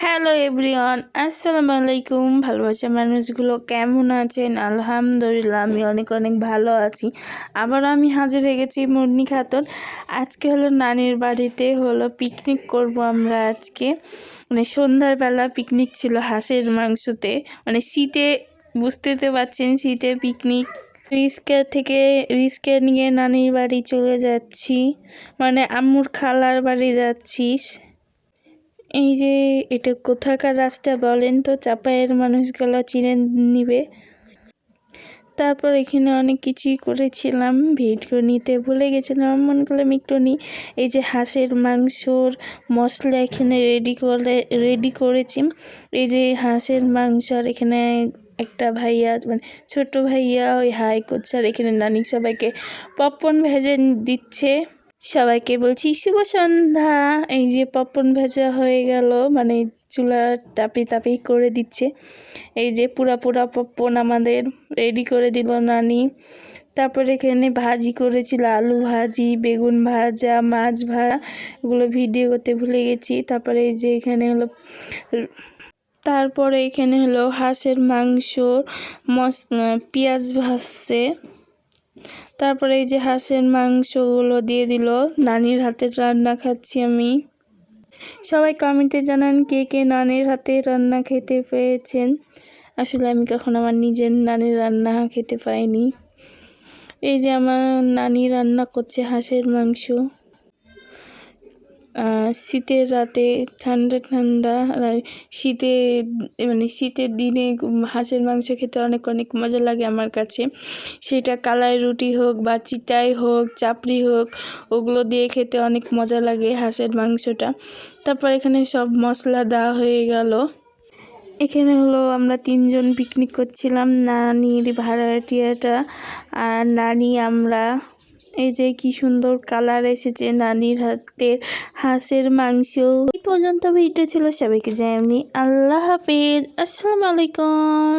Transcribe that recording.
Hello everyone, আসসালামু আলাইকুম। ভালোবাসা মানুষগুলো কেমন আছেন? আলহামদুলিল্লাহ আমি অনেক অনেক ভালো আছি। আবার আমি হাজির হয়ে গেছি মুন্নি খাতুন। আজকে হলো নানির বাড়িতে পিকনিক করব আমরা আজকে। সন্ধ্যাবেলা পিকনিক ছিল হাঁসের মাংসতে, শীতে, বুঝতে তো পারছেন, শীতে পিকনিক। রিস্কে নিয়ে নানির বাড়ি চলে যাচ্ছি, আম্মুর খালার বাড়ি যাচ্ছিস। এই যে এটা কোথাকার রাস্তা বলেন তো? চাপায়ের মানুষগুলো চিনে নিবে। তারপর এখানে অনেক কিছুই করেছিলাম, ভিডিও নিতে ভুলে গেছিলাম, মনে করলাম একটু নিই। এই যে হাঁসের মাংসর মশলা এখানে রেডি করেছি। এই যে হাঁসের মাংস, আর এখানে একটা ভাইয়া, ছোট ভাইয়া ওই হাই করছে, আর এখানে নানি সবাইকে পপকর্ন ভেজে দিচ্ছে। সবাইকে বলছি শুভ সন্ধ্যা। এই যে পপকর্ন ভাজা হয়ে গেল, চুলা টাপি করে দিচ্ছে। এই যে পুরা পপকর্ন আমাদের রেডি করে দিল নানি। তারপরে এখানে ভাজি করেছিল, আলু ভাজি, বেগুন ভাজা, মাছ ভাজা, এগুলো ভিডিও করতে ভুলে গেছি। তারপরে এই যে এখানে হলো হাঁসের মাংস পেঁয়াজ ভাজছে। তারপরে এই যে হাঁসের মাংসগুলো দিয়ে দিল, নানির হাতের রান্না খাচ্ছি আমি। সবাই কমেন্টে জানান কে কে নানির হাতে রান্না খেতে পেয়েছেন। আসলে আমি কখনো আমার নিজের নানির রান্না খেতে পাইনি। এই যে আমার নানি রান্না করছে হাঁসের মাংস। শীতের রাতে ঠান্ডা ঠান্ডা শীতের দিনে হাঁসের মাংস খেতে অনেক অনেক মজা লাগে আমার কাছে। সেটা কালাই রুটি হোক বা চিটাই হোক, চাপড়ি হোক, ওগুলো দিয়ে খেতে অনেক মজা লাগে হাঁসের মাংসটা। তারপর এখানে সব মশলা দেওয়া হয়ে গেল। এখানে আমরা 3 জন পিকনিক করছিলাম, নানির ভাড়াটিয়াটা আর নানি, আমরা। এই যে কি সুন্দর কালার এসেছে নানির হাতের হাঁসের মাংস। এই পর্যন্ত ভিডিও ছিল, সবাইকে জানাই আল্লাহ হাফেজ, আসসালামু আলাইকুম।